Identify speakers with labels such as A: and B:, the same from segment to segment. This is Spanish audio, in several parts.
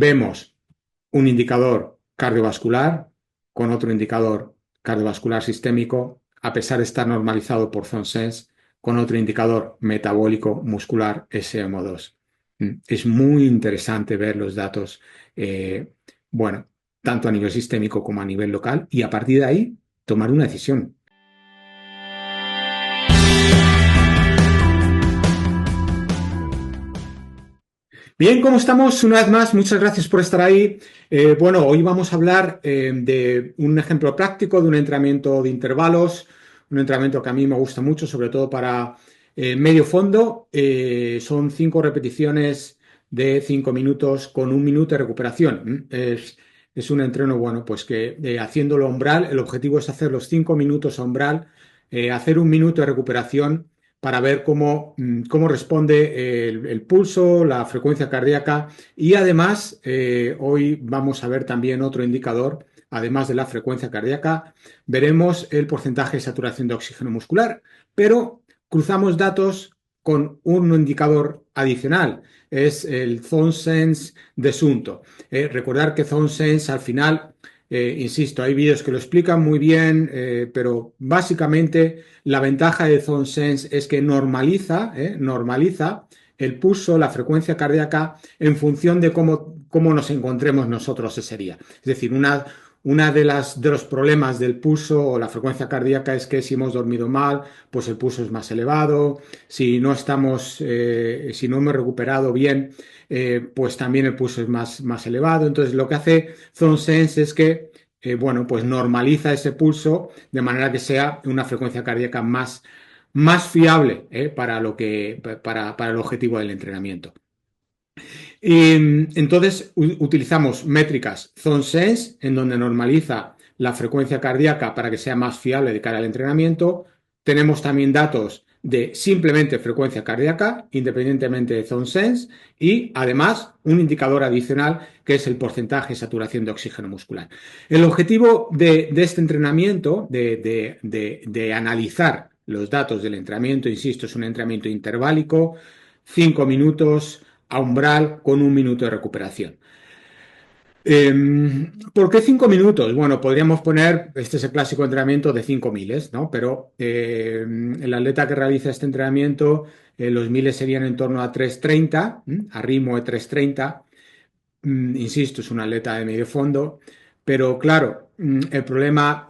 A: Vemos un indicador cardiovascular con otro indicador cardiovascular sistémico, a pesar de estar normalizado por ZoneSense, con otro indicador metabólico muscular SMO2. Es muy interesante ver los datos, bueno, tanto a nivel sistémico como a nivel local, y a partir de ahí tomar una decisión. Bien, ¿cómo estamos? Una vez más, muchas gracias por estar ahí. Bueno, hoy vamos a hablar de un ejemplo práctico de un entrenamiento de intervalos, un entrenamiento que a mí me gusta mucho, sobre todo para medio fondo. Son 5 repeticiones de 5 minutos con 1 minuto de recuperación. Es un entreno, bueno, pues que haciéndolo a umbral, el objetivo es hacer los 5 minutos a umbral, hacer 1 minuto de recuperación para ver cómo responde el pulso, la frecuencia cardíaca y además hoy vamos a ver también otro indicador, además de la frecuencia cardíaca, veremos el porcentaje de saturación de oxígeno muscular, pero cruzamos datos con un indicador adicional, es el ZoneSense de Sunto. Recordar que ZoneSense al final, insisto, hay vídeos que lo explican muy bien, pero básicamente la ventaja de ZoneSense es que normaliza el pulso, la frecuencia cardíaca en función de cómo nos encontremos nosotros ese día. Es decir, una de los problemas del pulso o la frecuencia cardíaca es que si hemos dormido mal, pues el pulso es más elevado. Si no si no hemos recuperado bien, pues también el pulso es más elevado. Entonces, lo que hace ZoneSense es que bueno, pues normaliza ese pulso de manera que sea una frecuencia cardíaca más fiable para el objetivo del entrenamiento. Y entonces utilizamos métricas ZoneSense, en donde normaliza la frecuencia cardíaca para que sea más fiable de cara al entrenamiento. Tenemos también datos de simplemente frecuencia cardíaca, independientemente de ZoneSense, y además un indicador adicional que es el porcentaje de saturación de oxígeno muscular. El objetivo de este entrenamiento, de analizar los datos del entrenamiento, insisto, es un entrenamiento interválico, 5 minutos a umbral con 1 minuto de recuperación. ¿Por qué 5 minutos? Bueno, podríamos poner, este es el clásico entrenamiento de 5 miles, ¿no? Pero el atleta que realiza este entrenamiento, los miles serían en torno a 3:30, a ritmo de 3:30. Insisto, es un atleta de medio fondo, pero claro, el problema,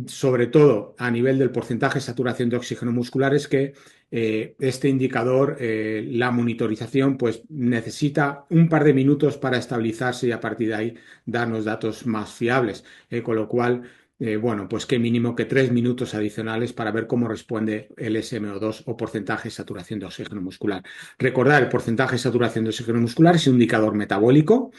A: sobre todo a nivel del porcentaje de saturación de oxígeno muscular, es que este indicador, la monitorización, pues necesita un par de minutos para estabilizarse y a partir de ahí darnos datos más fiables, con lo cual bueno, pues qué mínimo que 3 minutos adicionales para ver cómo responde el SMO2 o porcentaje de saturación de oxígeno muscular. Recordar, el porcentaje de saturación de oxígeno muscular es un indicador metabólico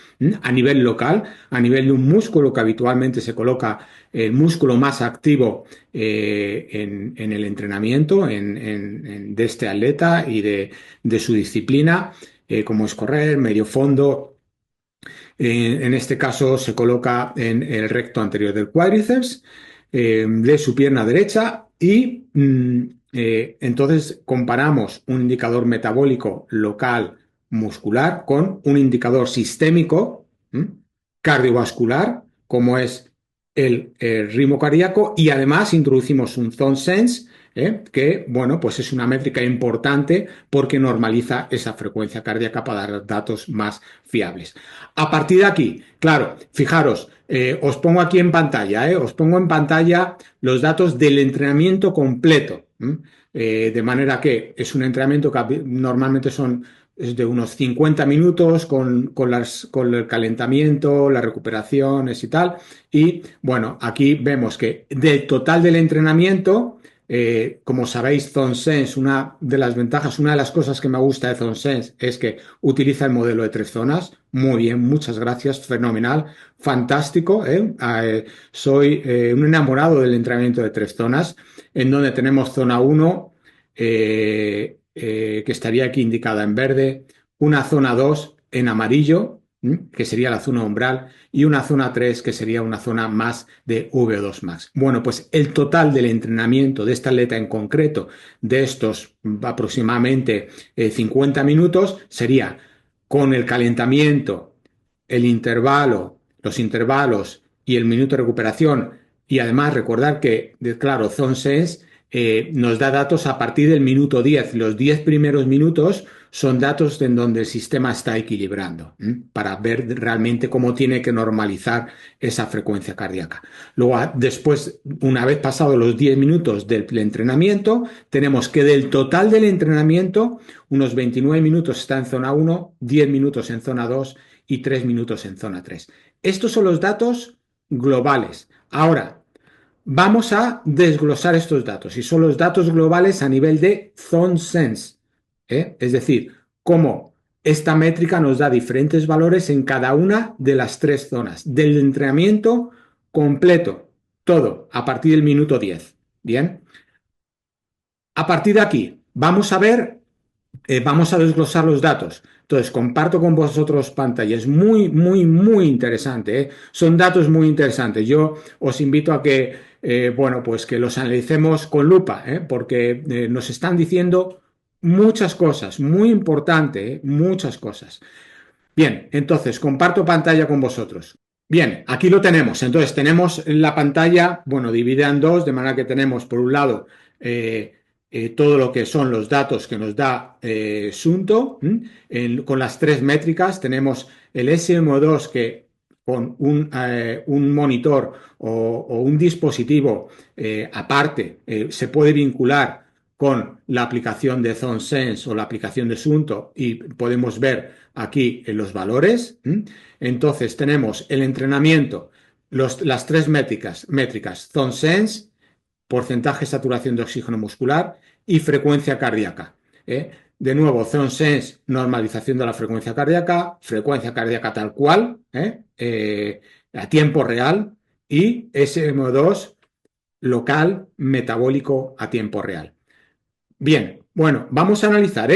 A: a nivel local, a nivel de un músculo que habitualmente se coloca el músculo más activo en el entrenamiento de este atleta y de su disciplina, como es correr, medio fondo. En este caso se coloca en el recto anterior del cuádriceps, de su pierna derecha y entonces comparamos un indicador metabólico local muscular con un indicador sistémico cardiovascular, como es el ritmo cardíaco, y además introducimos un ZoneSense, que, bueno, pues es una métrica importante porque normaliza esa frecuencia cardíaca para dar datos más fiables. A partir de aquí, claro, fijaros, os pongo aquí en pantalla, os pongo en pantalla los datos del entrenamiento completo, de manera que es un entrenamiento que normalmente es de unos 50 minutos con el calentamiento, las recuperaciones y tal. Y bueno, aquí vemos que del total del entrenamiento, como sabéis, ZoneSense, una de las ventajas, una de las cosas que me gusta de ZoneSense es que utiliza el modelo de 3 zonas. Muy bien, muchas gracias, fenomenal, fantástico. Soy un enamorado del entrenamiento de 3 zonas, en donde tenemos zona 1, que estaría aquí indicada en verde, una zona 2 en amarillo, que sería la zona umbral, y una zona 3 que sería una zona más de VO2 max. Bueno, pues el total del entrenamiento de esta atleta en concreto, de estos aproximadamente 50 minutos, sería con el calentamiento, el intervalo, los intervalos y el minuto de recuperación. Y además recordar que, claro, Zone Sense nos da datos a partir del minuto 10. Los 10 primeros minutos son datos en donde el sistema está equilibrando, para ver realmente cómo tiene que normalizar esa frecuencia cardíaca. Luego, después, una vez pasados los 10 minutos del entrenamiento, tenemos que del total del entrenamiento, unos 29 minutos está en zona 1, 10 minutos en zona 2 y 3 minutos en zona 3. Estos son los datos globales. Ahora, vamos a desglosar estos datos y son los datos globales a nivel de Zone Sense, es decir, cómo esta métrica nos da diferentes valores en cada una de las tres zonas del entrenamiento completo, todo a partir del minuto 10. Bien, a partir de aquí vamos a ver, vamos a desglosar los datos. Entonces, comparto con vosotros pantalla. Es muy, muy, muy interesante, ¿eh? Son datos muy interesantes. Yo os invito a que, bueno, pues que los analicemos con lupa, porque nos están diciendo muchas cosas, muy importante, muchas cosas. Bien, entonces, comparto pantalla con vosotros. Bien, aquí lo tenemos. Entonces, tenemos la pantalla, bueno, dividida en dos, de manera que tenemos, por un lado, todo lo que son los datos que nos da Sunto, con las tres métricas. Tenemos el SM2 que con un monitor o un dispositivo aparte se puede vincular con la aplicación de Zone Sense o la aplicación de Sunto y podemos ver aquí los valores. Entonces tenemos el entrenamiento, las tres métricas, Zone Sense, porcentaje de saturación de oxígeno muscular y frecuencia cardíaca. De nuevo, Zone Sense, normalización de la frecuencia cardíaca tal cual, a tiempo real, y SM2, local, metabólico a tiempo real. Bien, bueno, vamos a analizar,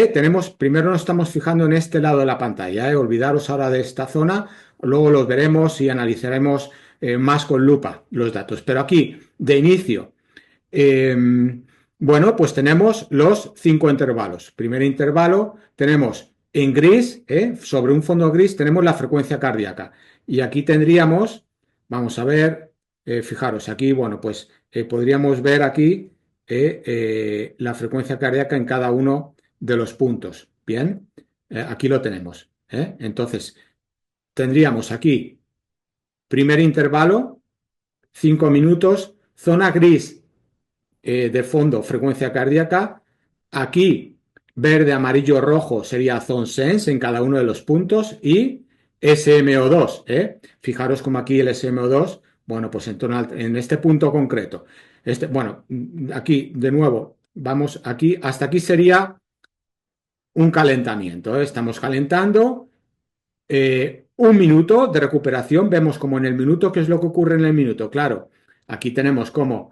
A: primero nos estamos fijando en este lado de la pantalla, olvidaros ahora de esta zona, luego los veremos y analizaremos más con lupa los datos. Pero aquí, de inicio, eh, bueno, pues tenemos los 5 intervalos. Primer intervalo, tenemos en gris, sobre un fondo gris, tenemos la frecuencia cardíaca. Y aquí tendríamos, vamos a ver, fijaros, aquí, bueno, pues podríamos ver aquí la frecuencia cardíaca en cada uno de los puntos. Bien, aquí lo tenemos. Entonces, tendríamos aquí, primer intervalo, 5 minutos, zona gris de fondo, frecuencia cardíaca. Aquí, verde, amarillo, rojo sería Zone Sense en cada uno de los puntos y SMO2. Fijaros como aquí el SMO2, bueno, pues en este punto concreto. Bueno, aquí de nuevo, vamos aquí, hasta aquí sería un calentamiento. Estamos calentando. Un minuto de recuperación, vemos como en el minuto, ¿qué es lo que ocurre en el minuto? Claro, aquí tenemos como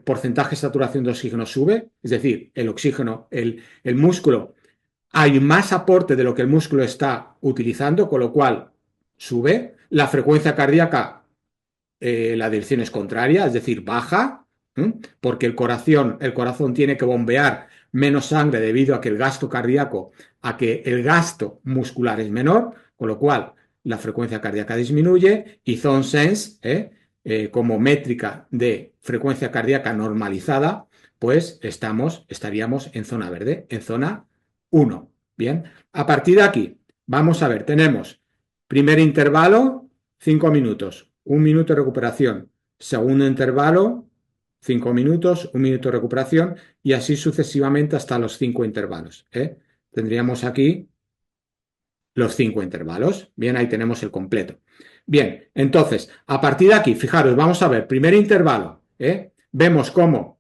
A: porcentaje de saturación de oxígeno sube, es decir, el oxígeno, el músculo, hay más aporte de lo que el músculo está utilizando, con lo cual sube. La frecuencia cardíaca, la dirección es contraria, es decir, baja, porque el corazón tiene que bombear menos sangre debido a que el gasto cardíaco, a que el gasto muscular es menor, con lo cual la frecuencia cardíaca disminuye y Zone Sense, como métrica de frecuencia cardíaca normalizada, pues estaríamos en zona verde, en zona 1. Bien, a partir de aquí, vamos a ver, tenemos primer intervalo, 5 minutos, 1 minuto de recuperación, segundo intervalo, 5 minutos, 1 minuto de recuperación y así sucesivamente hasta los 5 intervalos. Tendríamos aquí los 5 intervalos. Bien, ahí tenemos el completo. Bien, entonces, a partir de aquí, fijaros, vamos a ver, primer intervalo, vemos cómo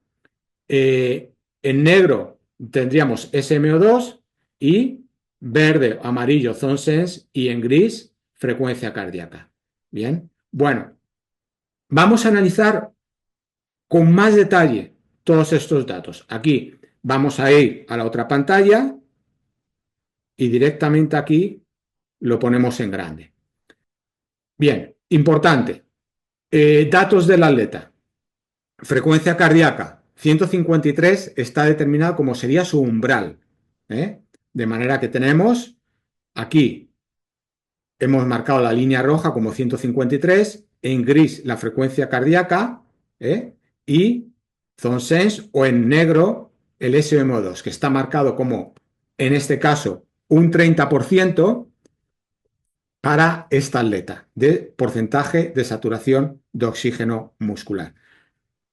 A: en negro tendríamos SMO2 y verde, amarillo, Zone Sense y en gris, frecuencia cardíaca. Bien, bueno, vamos a analizar con más detalle todos estos datos. Aquí vamos a ir a la otra pantalla y directamente aquí lo ponemos en grande. Bien, importante. Datos del atleta. Frecuencia cardíaca, 153 está determinado como sería su umbral. De manera que tenemos Aquí hemos marcado la línea roja como 153, en gris la frecuencia cardíaca, y zone sense, o en negro el SMO2, que está marcado como, en este caso, un 30% para esta atleta de porcentaje de saturación de oxígeno muscular.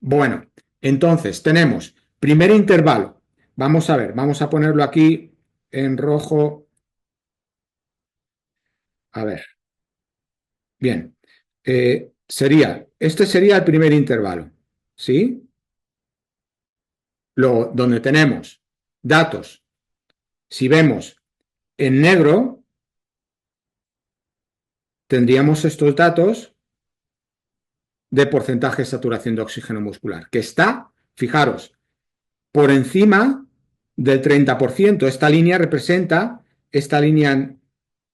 A: Bueno, entonces tenemos primer intervalo. Vamos a ver, vamos a ponerlo aquí en rojo. A ver, bien. Este sería el primer intervalo, ¿sí? Donde tenemos datos. Si vemos en negro, tendríamos estos datos de porcentaje de saturación de oxígeno muscular, que está, fijaros, por encima del 30%. Esta línea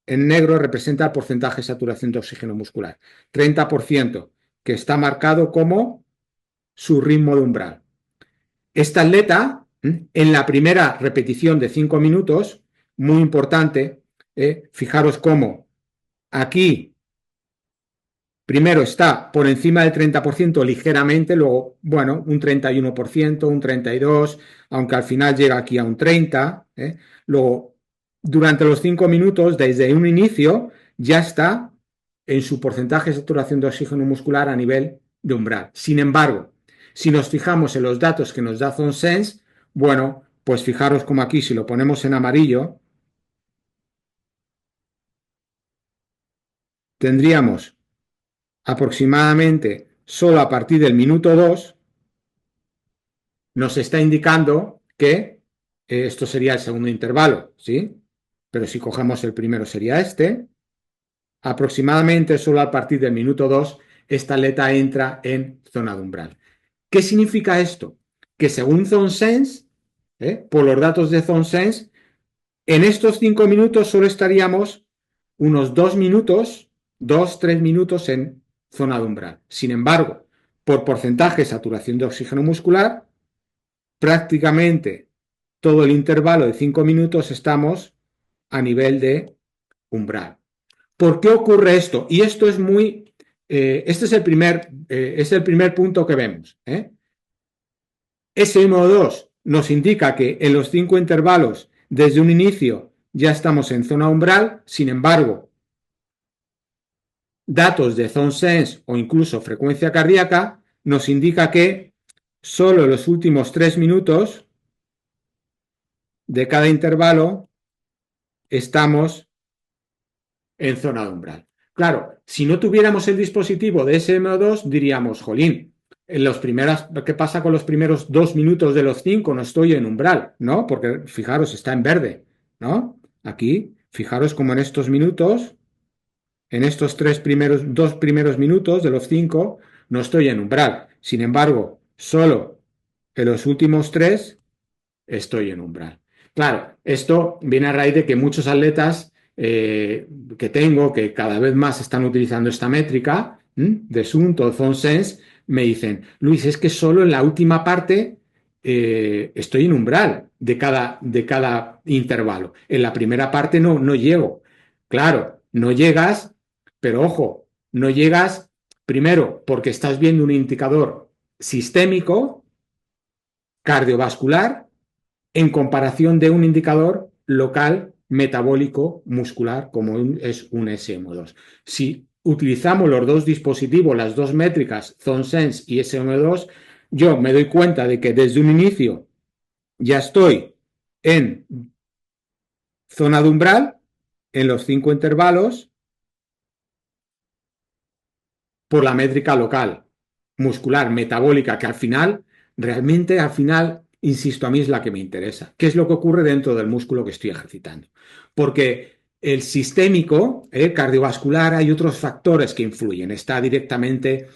A: en negro representa el porcentaje de saturación de oxígeno muscular. 30%, que está marcado como su ritmo de umbral. Esta atleta, en la primera repetición de 5 minutos, muy importante, fijaros cómo aquí primero está por encima del 30% ligeramente, luego, bueno, un 31%, un 32%, aunque al final llega aquí a un 30%. Luego, durante los 5 minutos, desde un inicio, ya está en su porcentaje de saturación de oxígeno muscular a nivel de umbral. Sin embargo, si nos fijamos en los datos que nos da ZoneSense, bueno, pues fijaros como aquí, si lo ponemos en amarillo, tendríamos aproximadamente solo a partir del minuto 2, nos está indicando que esto sería el segundo intervalo, ¿sí? Pero si cogemos el primero sería este. Aproximadamente solo a partir del minuto 2, esta atleta entra en zona de umbral. ¿Qué significa esto? Que según ZoneSense, por los datos de ZoneSense, en estos 5 minutos solo estaríamos unos 2 minutos, 2-3 minutos en zona de umbral. Sin embargo, por porcentaje de saturación de oxígeno muscular, prácticamente todo el intervalo de 5 minutos estamos a nivel de umbral. ¿Por qué ocurre esto? Y esto es muy... este es el primer punto que vemos. SMO2 nos indica que en los 5 intervalos desde un inicio ya estamos en zona umbral. Sin embargo, datos de ZoneSense o incluso frecuencia cardíaca nos indica que solo en los últimos 3 minutos de cada intervalo estamos en zona de umbral. Claro, si no tuviéramos el dispositivo de SMO2, diríamos, jolín, ¿qué pasa con los primeros 2 minutos de los 5? No estoy en umbral, ¿no? Porque fijaros, está en verde, ¿no? Aquí, fijaros como en estos minutos, en estos 2 primeros minutos de los 5, no estoy en umbral. Sin embargo, solo en los últimos 3 estoy en umbral. Claro, esto viene a raíz de que muchos atletas que tengo, que cada vez más están utilizando esta métrica de Sunt o ZoneSense, me dicen, Luis, es que solo en la última parte estoy en umbral de cada intervalo. En la primera parte no llego. Claro, no llegas, pero ojo, no llegas primero porque estás viendo un indicador sistémico, cardiovascular, en comparación de un indicador local metabólico muscular como es un SMO2. Si utilizamos los dos dispositivos, las dos métricas, ZoneSense y SMO2, yo me doy cuenta de que desde un inicio ya estoy en zona de umbral, en los 5 intervalos, por la métrica local, muscular, metabólica, que realmente al final, insisto, a mí es la que me interesa. ¿Qué es lo que ocurre dentro del músculo que estoy ejercitando? Porque el sistémico, cardiovascular, hay otros factores que influyen. Está directamente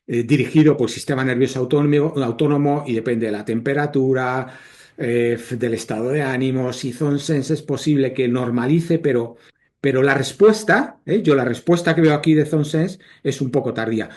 A: dirigido por el sistema nervioso autónomo y depende de la temperatura, del estado de ánimo. Si ZoneSense es posible que normalice, pero la respuesta, la respuesta que veo aquí de ZoneSense es un poco tardía.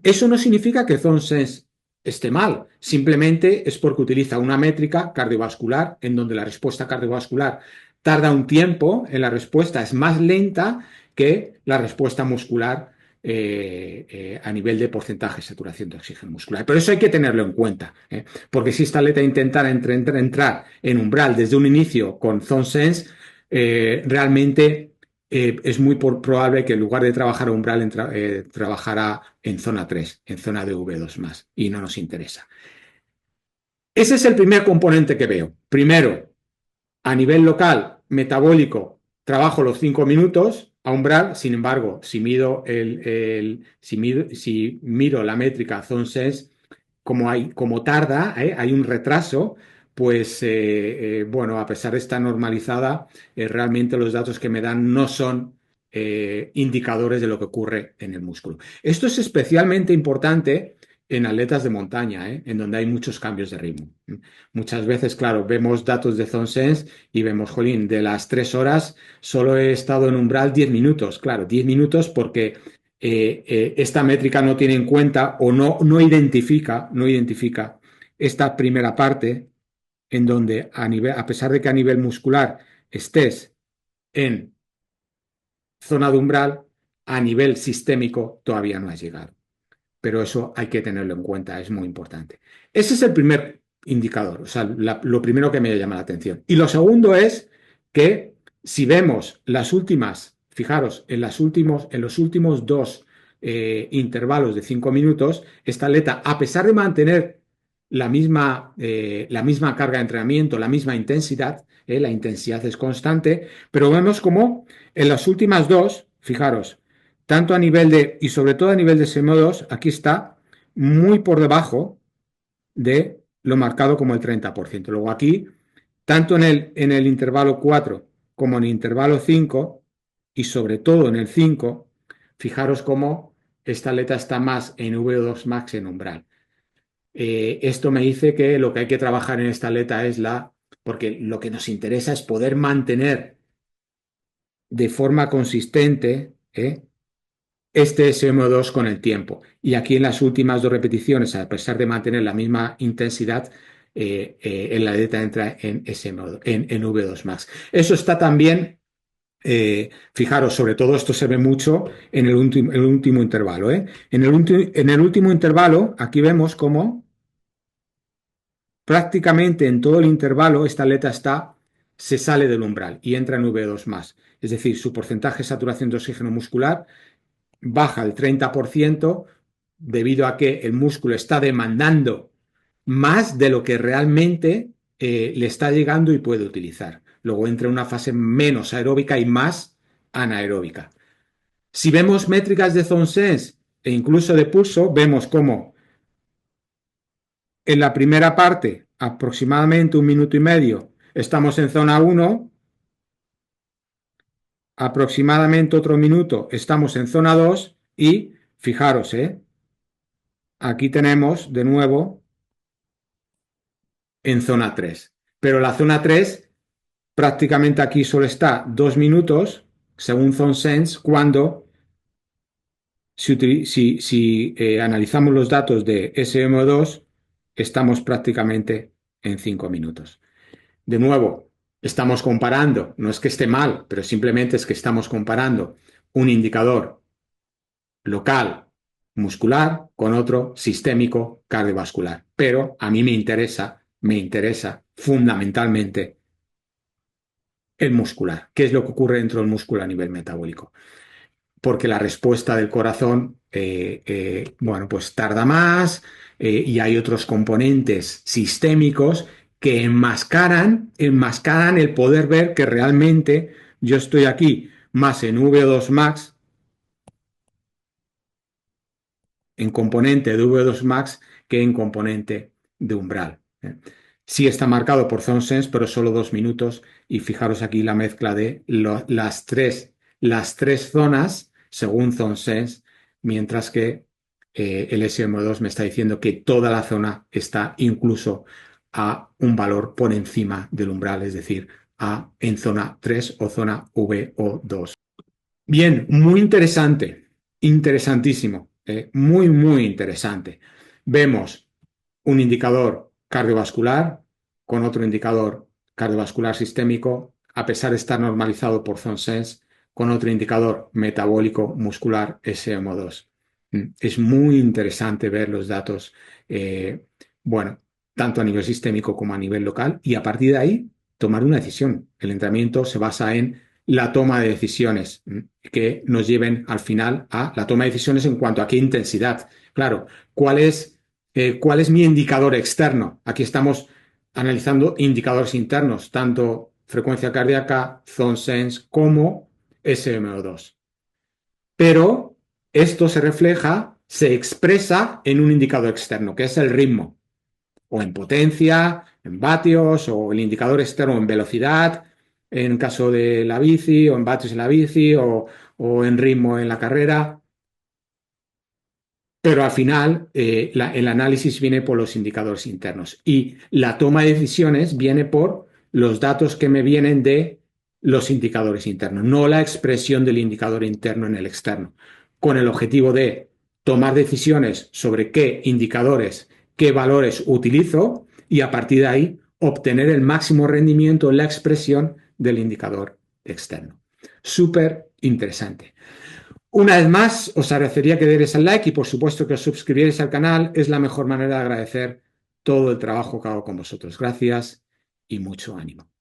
A: Eso no significa que ZoneSense esté mal, simplemente es porque utiliza una métrica cardiovascular en donde la respuesta cardiovascular tarda un tiempo en la respuesta, es más lenta que la respuesta muscular a nivel de porcentaje de saturación de oxígeno muscular. Pero eso hay que tenerlo en cuenta, porque si esta atleta intentara entrar en umbral desde un inicio con Zone Sense, realmente es muy probable que en lugar de trabajar a umbral, trabajara en zona 3, en zona de V2 más, y no nos interesa. Ese es el primer componente que veo. Primero, a nivel local, metabólico, trabajo los 5 minutos a umbral. Sin embargo, si miro la métrica Zone Sense, como tarda, hay un retraso, pues bueno, a pesar de estar normalizada, realmente los datos que me dan no son indicadores de lo que ocurre en el músculo. Esto es especialmente importante en atletas de montaña, en donde hay muchos cambios de ritmo. Muchas veces, claro, vemos datos de Zone Sense y vemos, jolín, de las 3 horas solo he estado en umbral 10 minutos. Claro, 10 minutos porque esta métrica no tiene en cuenta o no identifica esta primera parte en donde a pesar de que a nivel muscular estés en zona de umbral, a nivel sistémico todavía no has llegado. Pero eso hay que tenerlo en cuenta, es muy importante. Ese es el primer indicador, o sea, lo primero que me llama la atención. Y lo segundo es que si vemos las últimas, fijaros, en los últimos dos intervalos de 5 minutos, esta atleta, a pesar de mantener la misma carga de entrenamiento, la misma intensidad, la intensidad es constante, pero vemos como en las últimas dos, fijaros, tanto a nivel y sobre todo a nivel de SMO2, aquí está muy por debajo de lo marcado como el 30%. Luego aquí, tanto en el intervalo 4 como en el intervalo 5 y sobre todo en el 5, fijaros cómo esta atleta está más en VO2 max en umbral. Esto me dice que lo que hay que trabajar en esta atleta es porque lo que nos interesa es poder mantener de forma consistente este SMO2 con el tiempo. Y aquí en las últimas dos repeticiones, a pesar de mantener la misma intensidad, en la dieta entra en SMO2, en V2 max. Eso está también, fijaros, sobre todo esto se ve mucho en el último intervalo. En el último intervalo, aquí vemos cómo prácticamente en todo el intervalo esta atleta se sale del umbral y entra en V2 más. Es decir, su porcentaje de saturación de oxígeno muscular baja el 30% debido a que el músculo está demandando más de lo que realmente le está llegando y puede utilizar. Luego entra en una fase menos aeróbica y más anaeróbica. Si vemos métricas de Zone Sense e incluso de pulso, vemos cómo en la primera parte, aproximadamente 1 minuto y medio, estamos en zona 1, aproximadamente otro minuto, estamos en zona 2 y fijaros, aquí tenemos de nuevo en zona 3. Pero la zona 3 prácticamente aquí solo está 2 minutos, según Zone Sense, cuando si analizamos los datos de SMO2, estamos prácticamente en 5 minutos. De nuevo, estamos comparando, no es que esté mal, pero simplemente es que estamos comparando un indicador local muscular con otro sistémico cardiovascular. Pero a mí me interesa fundamentalmente el muscular. ¿Qué es lo que ocurre dentro del músculo a nivel metabólico? Porque la respuesta del corazón, bueno, pues tarda más y hay otros componentes sistémicos que enmascaran el poder ver que realmente yo estoy aquí más en V2 max, en componente de V2 max que en componente de umbral. Sí está marcado por Zone Sense, pero solo 2 minutos y fijaros aquí la mezcla de las tres zonas según Zone Sense, mientras que el SM2 me está diciendo que toda la zona está incluso a un valor por encima del umbral, es decir, en zona 3 o zona VO2. Bien, muy interesante, interesantísimo, muy, muy interesante. Vemos un indicador cardiovascular con otro indicador cardiovascular sistémico a pesar de estar normalizado por ZoneSense, con otro indicador metabólico muscular SMO2. Es muy interesante ver los datos, bueno, tanto a nivel sistémico como a nivel local, y a partir de ahí tomar una decisión. El entrenamiento se basa en la toma de decisiones que nos lleven al final a la toma de decisiones en cuanto a qué intensidad. Claro, cuál es mi indicador externo? Aquí estamos analizando indicadores internos, tanto frecuencia cardíaca, ZoneSense como SMO2. Pero esto se refleja, se expresa en un indicador externo, que es el ritmo, o en potencia, en vatios, o el indicador externo en velocidad, en caso de la bici, o en vatios en la bici, o en ritmo en la carrera. Pero al final el análisis viene por los indicadores internos y la toma de decisiones viene por los datos que me vienen de los indicadores internos, no la expresión del indicador interno en el externo, con el objetivo de tomar decisiones sobre qué indicadores, qué valores utilizo y a partir de ahí obtener el máximo rendimiento en la expresión del indicador externo. Súper interesante. Una vez más, os agradecería que deis al like y por supuesto que os suscribierais al canal. Es la mejor manera de agradecer todo el trabajo que hago con vosotros. Gracias y mucho ánimo.